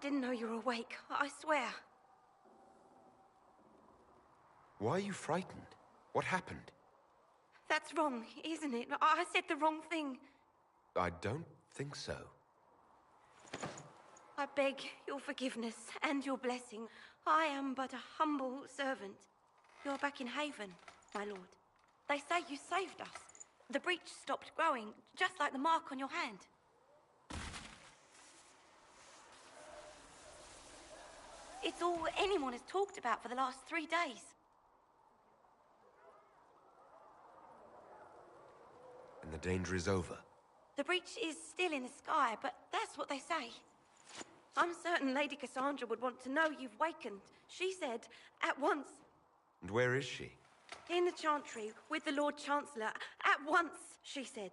didn't know you were awake, I swear. Why are you frightened? What happened? That's wrong, isn't it? I said the wrong thing. I don't think so. I beg your forgiveness and your blessing. I am but a humble servant. You're back in Haven, my lord. They say you saved us. The breach stopped growing, just like the mark on your hand. It's all anyone has talked about for the last 3 days. And the danger is over? The breach is still in the sky, but that's what they say. I'm certain Lady Cassandra would want to know you've wakened. She said, at once. And where is she? In the Chantry, with the Lord Chancellor. At once, she said.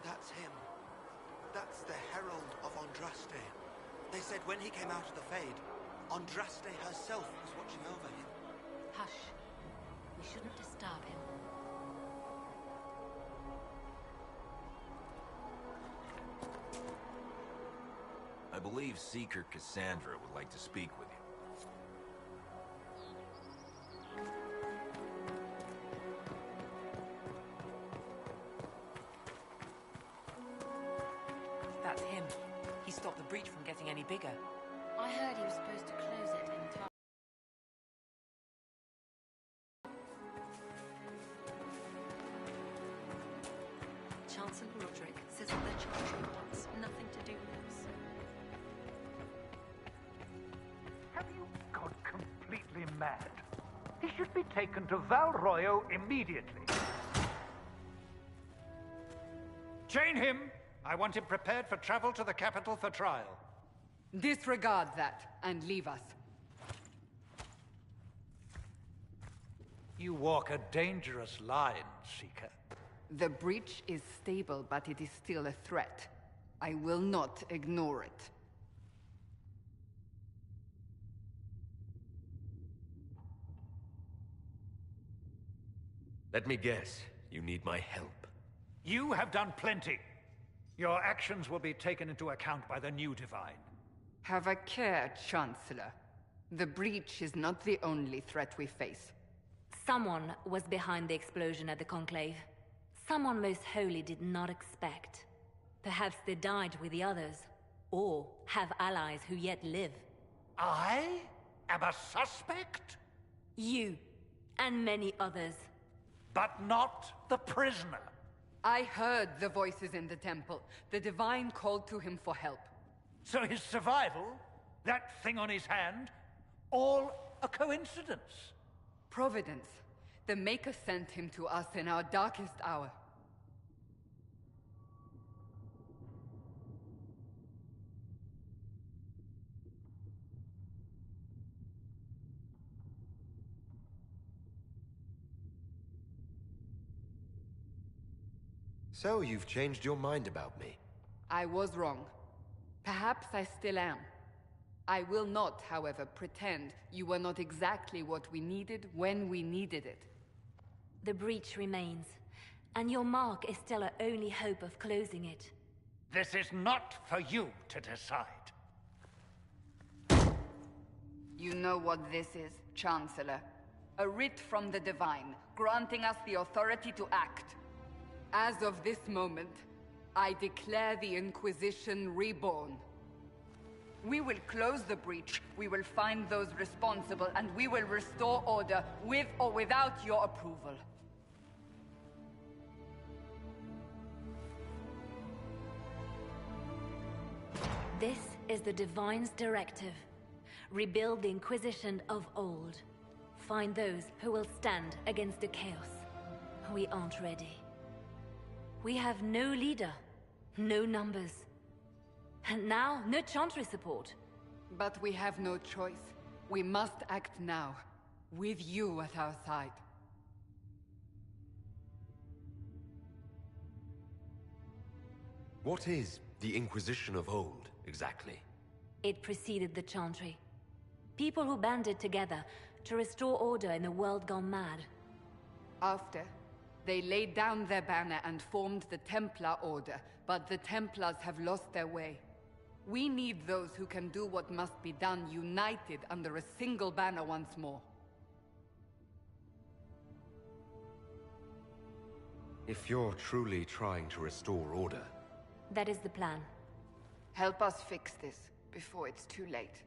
That's him. That's the Herald of Andraste. They said when he came out of the Fade, Andraste herself was watching over him. Hush. We shouldn't disturb him. I believe Seeker Cassandra would like to speak with you. That's him. He stopped the breach from getting any bigger. I heard he was supposed to close it in time. Chancellor Roderick says that the Chantry wants nothing to do with us. Have you gone completely mad? He should be taken to Val Royo immediately. Chain him! I want him prepared for travel to the capital for trial. Disregard that and leave us. You walk a dangerous line, Seeker. The breach is stable, but it is still a threat. I will not ignore it. Let me guess. You need my help. You have done plenty. Your actions will be taken into account by the new Divine. Have a care, Chancellor. The breach is not the only threat we face. Someone was behind the explosion at the Conclave. Someone Most Holy did not expect. Perhaps they died with the others, or have allies who yet live. I am a suspect? You, and many others. But not the prisoner. I heard the voices in the temple. The Divine called to him for help. So his survival, that thing on his hand, all a coincidence? Providence. The Maker sent him to us in our darkest hour. So you've changed your mind about me? I was wrong. Perhaps I still am. I will not, however, pretend you were not exactly what we needed when we needed it. The breach remains, and your mark is still our only hope of closing it. This is not for you to decide. You know what this is, Chancellor. A writ from the Divine, granting us the authority to act. As of this moment, I declare the Inquisition reborn. We will close the breach, we will find those responsible, and we will restore order with or without your approval. This is the Divine's directive. Rebuild the Inquisition of old. Find those who will stand against the chaos. We aren't ready. We have no leader, no numbers. And now, no Chantry support. But we have no choice. We must act now, with you at our side. What is the Inquisition of old, exactly? It preceded the Chantry. People who banded together to restore order in a world gone mad. After, they laid down their banner and formed the Templar Order, but the Templars have lost their way. We need those who can do what must be done, united under a single banner once more. If you're truly trying to restore order... That is the plan. Help us fix this, before it's too late.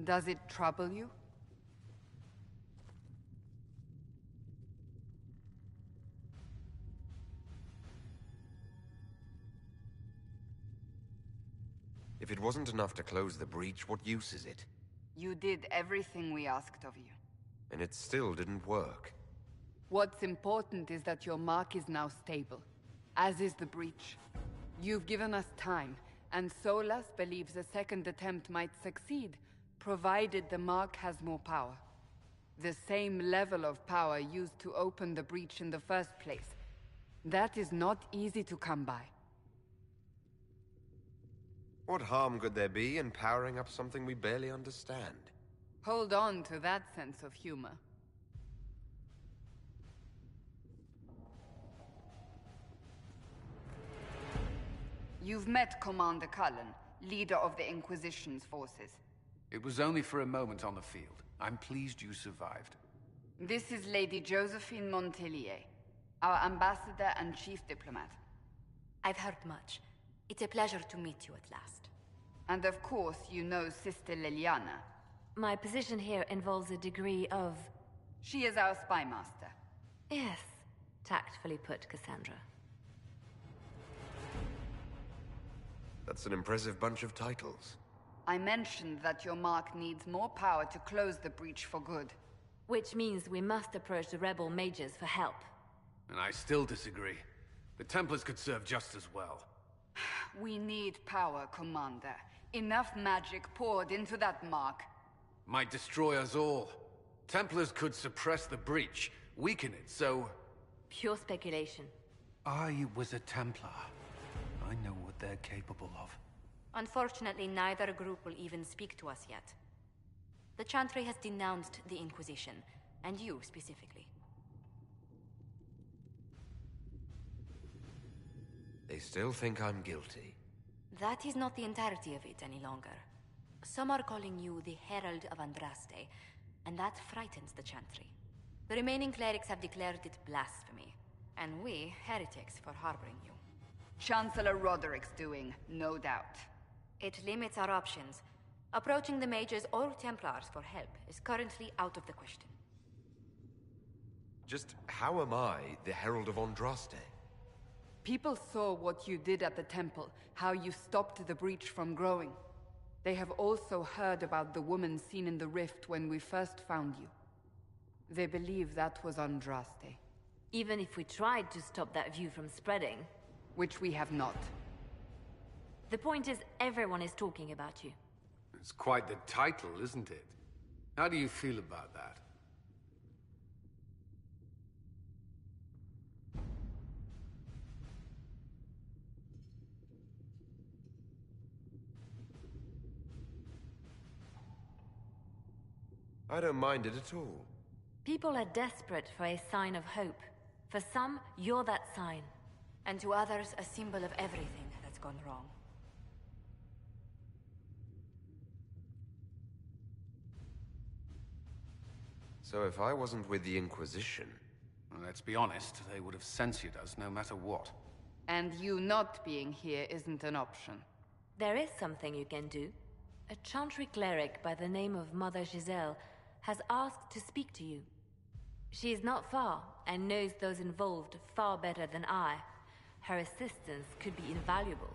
Does it trouble you? If it wasn't enough to close the breach, what use is it? You did everything we asked of you. And it still didn't work. What's important is that your mark is now stable, as is the breach. You've given us time, and Solas believes a second attempt might succeed, provided the mark has more power. The same level of power used to open the breach in the first place. That is not easy to come by. What harm could there be in powering up something we barely understand? Hold on to that sense of humor. You've met Commander Cullen, leader of the Inquisition's forces. It was only for a moment on the field. I'm pleased you survived. This is Lady Josephine Montellier, our ambassador and chief diplomat. I've heard much. It's a pleasure to meet you at last. And of course, you know Sister Liliana. My position here involves a degree of... She is our spy master. Yes, tactfully put, Cassandra. That's an impressive bunch of titles. I mentioned that your mark needs more power to close the breach for good. Which means we must approach the rebel mages for help. And I still disagree. The Templars could serve just as well. We need power, Commander. Enough magic poured into that mark. Might destroy us all. Templars could suppress the breach, weaken it, so... Pure speculation. I was a Templar. I know what they're capable of. Unfortunately, neither group will even speak to us yet. The Chantry has denounced the Inquisition, and you specifically. They still think I'm guilty. That is not the entirety of it any longer. Some are calling you the Herald of Andraste, and that frightens the Chantry. The remaining clerics have declared it blasphemy, and we, heretics, for harboring you. Chancellor Roderick's doing, no doubt. It limits our options. Approaching the mages or Templars for help is currently out of the question. Just how am I the Herald of Andraste? People saw what you did at the temple, how you stopped the breach from growing. They have also heard about the woman seen in the rift when we first found you. They believe that was Andraste. Even if we tried to stop that view from spreading... Which we have not. The point is, everyone is talking about you. It's quite the title, isn't it? How do you feel about that? I don't mind it at all. People are desperate for a sign of hope. For some, you're that sign. And to others, a symbol of everything that's gone wrong. So if I wasn't with the Inquisition... Well, let's be honest, they would have censored us no matter what. And you not being here isn't an option. There is something you can do. A Chantry cleric by the name of Mother Giselle has asked to speak to you. She is not far, and knows those involved far better than I. Her assistance could be invaluable.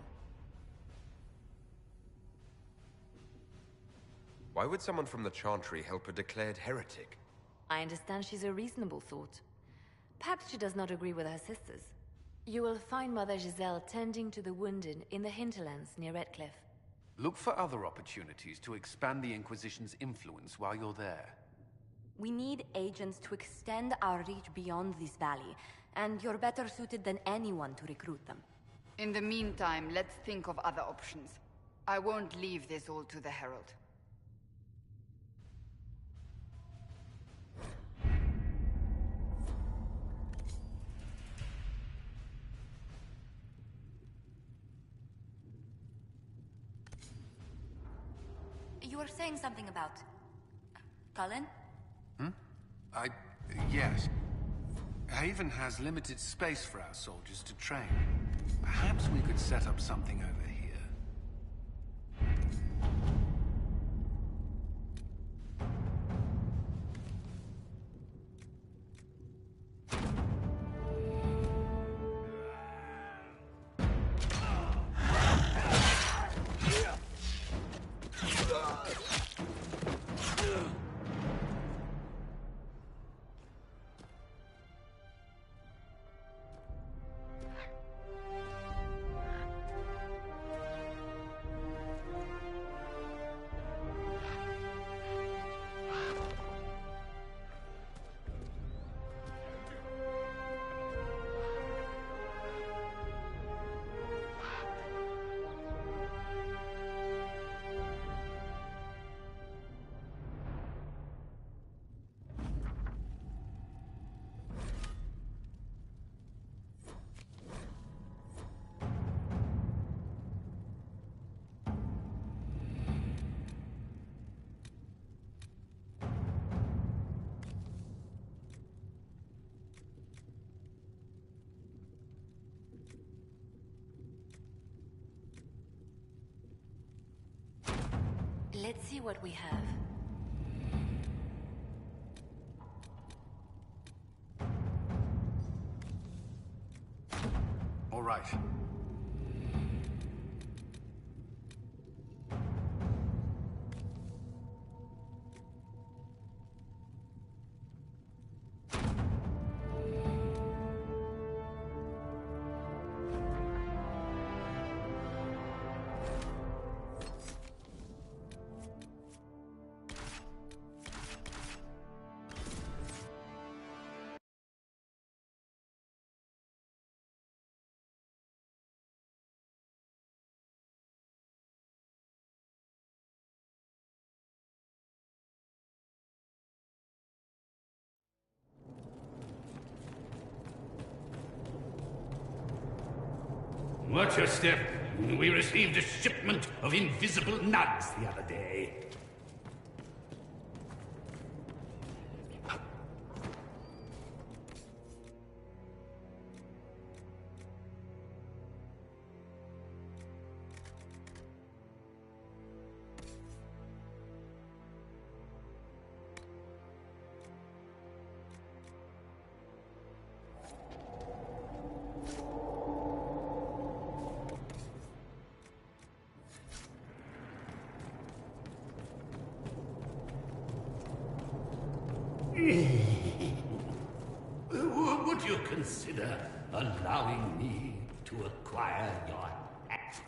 Why would someone from the Chantry help a declared heretic? I understand she's a reasonable sort. Perhaps she does not agree with her sisters. You will find Mother Giselle tending to the wounded in the hinterlands near Redcliffe. Look for other opportunities to expand the Inquisition's influence while you're there. We need agents to extend our reach beyond this valley, and you're better suited than anyone to recruit them. In the meantime, let's think of other options. I won't leave this all to the Herald. You were saying something about... Cullen? Yes. Haven has limited space for our soldiers to train. Perhaps we could set up something over here. Let's see what we have. All right. Watch your step. We received a shipment of invisible nugs the other day. Would you consider allowing me to acquire your hat?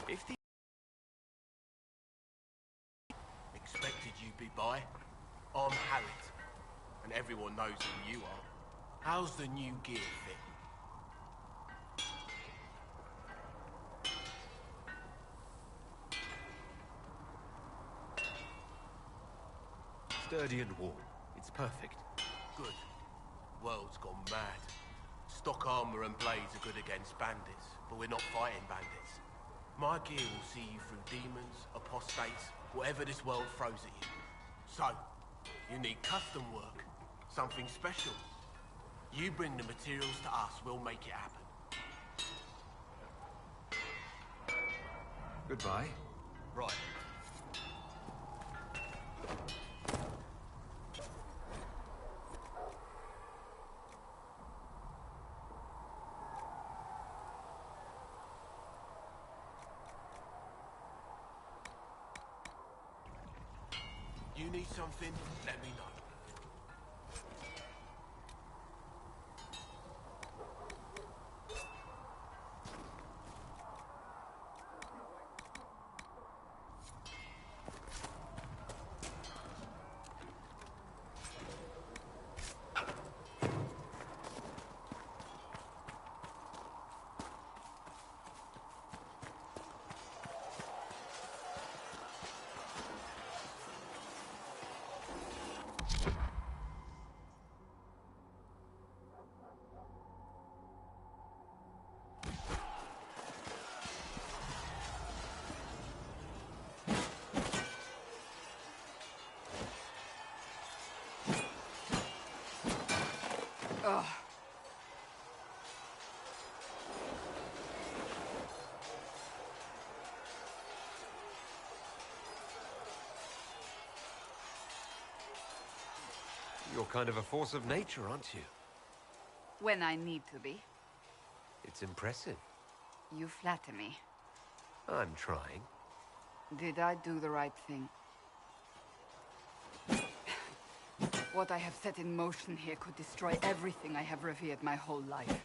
If the expected you'd be by, I'm Harriet, and everyone knows who you are. How's the new gear fit? Sturdy and warm. It's perfect. Good. World's gone mad. Stock armor and blades are good against bandits, but we're not fighting bandits. My gear will see you through demons, apostates, whatever this world throws at you. So, you need custom work, something special. You bring the materials to us, we'll make it happen. Goodbye. Right. You need something, let me know. Ugh. You're kind of a force of nature, aren't you? When I need to be. It's impressive. You flatter me. I'm trying. Did I do the right thing? What I have set in motion here could destroy everything I have revered my whole life.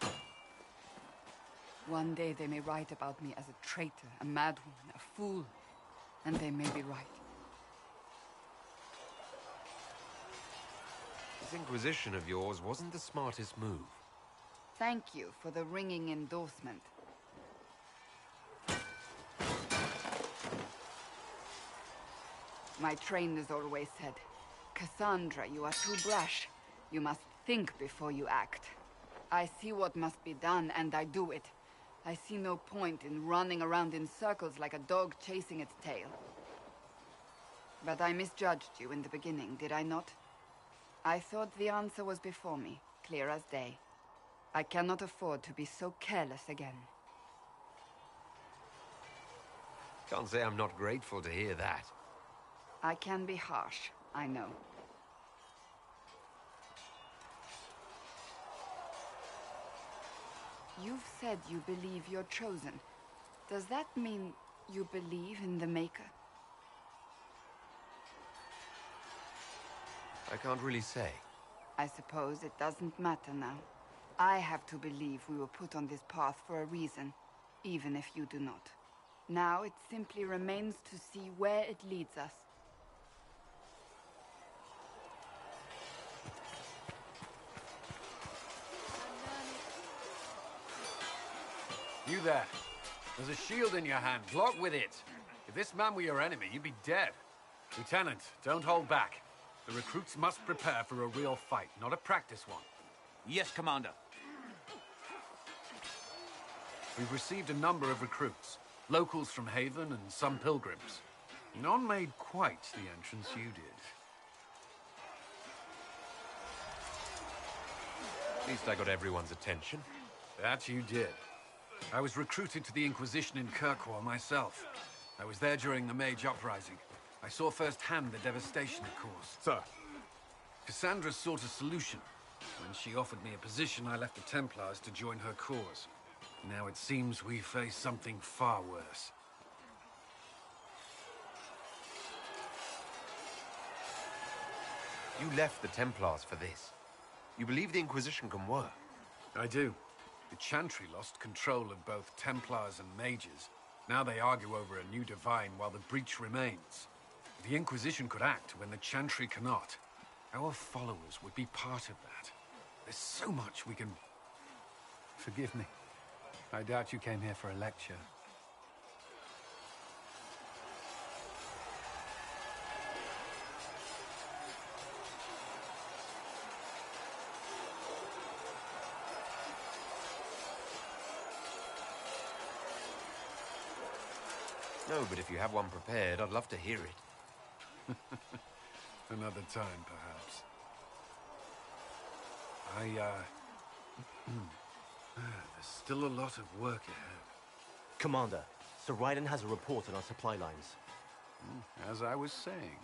One day they may write about me as a traitor, a madwoman, a fool. And they may be right. This Inquisition of yours wasn't the smartest move. Thank you for the ringing endorsement. My trainers always said, Cassandra, you are too brash. You must think before you act. I see what must be done, and I do it. I see no point in running around in circles like a dog chasing its tail. But I misjudged you in the beginning, did I not? I thought the answer was before me, clear as day. I cannot afford to be so careless again. Can't say I'm not grateful to hear that. I can be harsh, I know. You've said you believe you're chosen. Does that mean you believe in the Maker? I can't really say. I suppose it doesn't matter now. I have to believe we were put on this path for a reason, even if you do not. Now it simply remains to see where it leads us. You there. There's a shield in your hand. Block with it. If this man were your enemy, you'd be dead. Lieutenant, don't hold back. The recruits must prepare for a real fight, not a practice one. Yes, Commander. We've received a number of recruits. Locals from Haven and some pilgrims. None made quite the entrance you did. At least I got everyone's attention. That you did. I was recruited to the Inquisition in Kirkwall myself. I was there during the Mage Uprising. I saw firsthand the devastation it caused. Sir. Cassandra sought a solution. When she offered me a position, I left the Templars to join her cause. Now it seems we face something far worse. You left the Templars for this. You believe the Inquisition can work? I do. The Chantry lost control of both Templars and Mages. Now they argue over a new Divine while the breach remains. The Inquisition could act when the Chantry cannot. Our followers would be part of that. There's so much we can... Forgive me. I doubt you came here for a lecture. No, but if you have one prepared, I'd love to hear it. Another time, perhaps. There's still a lot of work ahead. Commander, Sir Raiden has a report on our supply lines. As I was saying.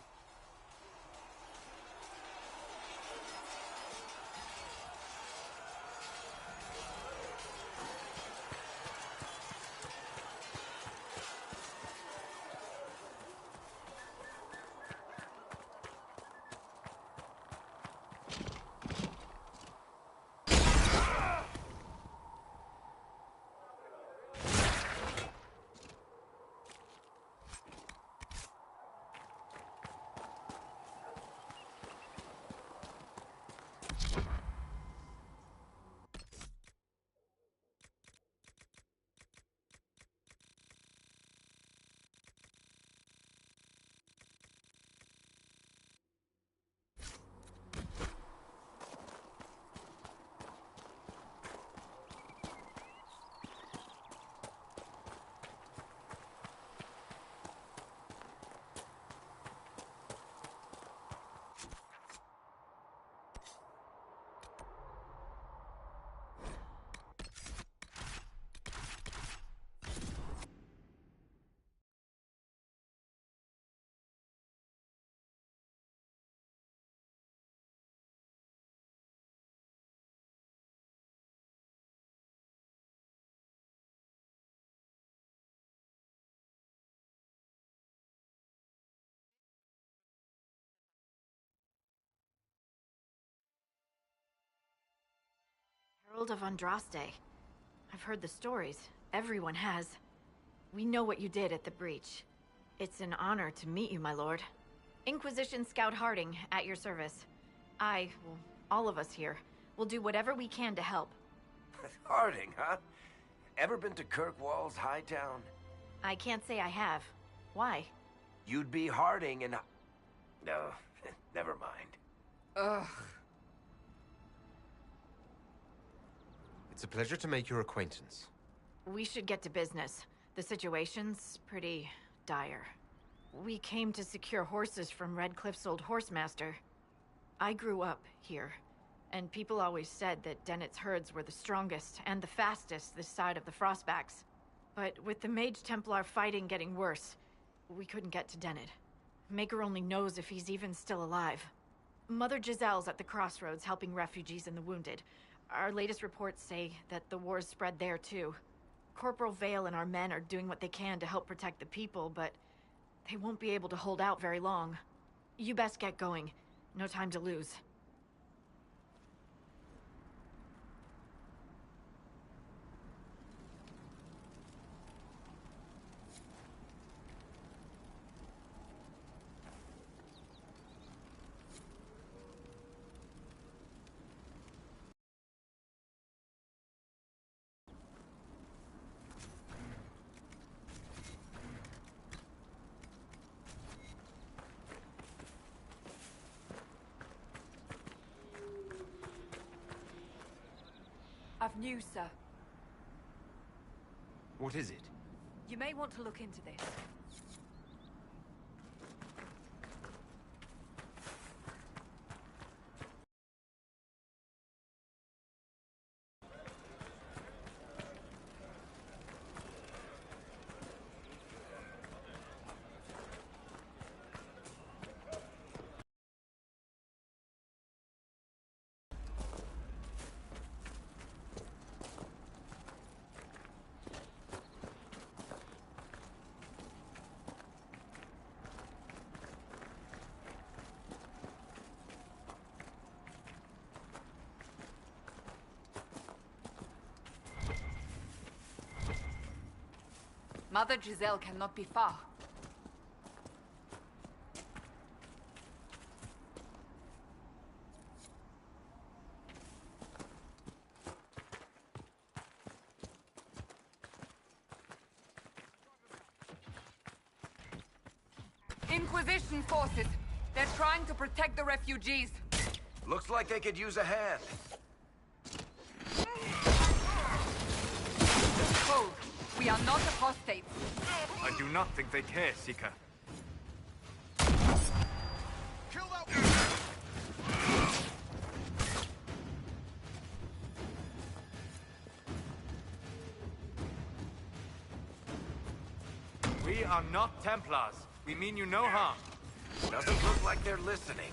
Herald of Andraste. I've heard the stories. Everyone has. We know what you did at the breach. It's an honor to meet you, my lord. Inquisition Scout Harding, at your service. I will All of us here. We'll do whatever we can to help. Harding, huh? Ever been to Kirkwall's Hightown? I can't say I have. Why? You'd be Harding and... No, never mind. Ugh. It's a pleasure to make your acquaintance. We should get to business. The situation's pretty dire. We came to secure horses from Redcliffe's old horsemaster. I grew up here, and people always said that Dennett's herds were the strongest and the fastest this side of the Frostbacks. But with the Mage Templar fighting getting worse, we couldn't get to Dennett. Maker only knows if he's even still alive. Mother Giselle's at the crossroads helping refugees and the wounded. Our latest reports say that the war's spread there too. Corporal Vale and our men are doing what they can to help protect the people, but they won't be able to hold out very long. You best get going. No time to lose. I've news, sir. What is it? You may want to look into this. Mother Giselle cannot be far. Inquisition forces. They're trying to protect the refugees. Looks like they could use a hand. Hold. We are not apostates. I do not think they care, Seeker. We are not Templars. We mean you no harm. Doesn't look like they're listening.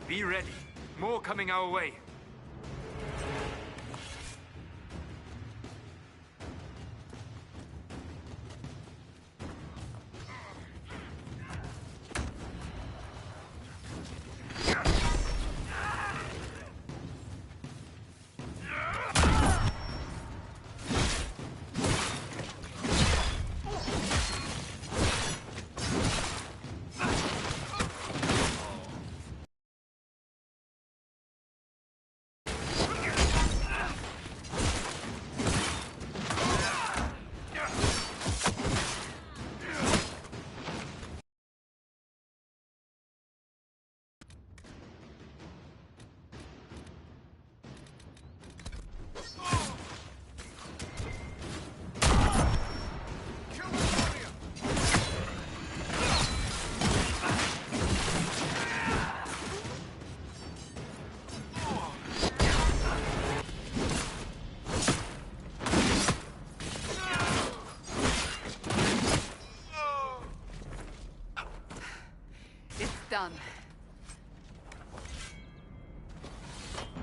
Be ready. More coming our way. Done.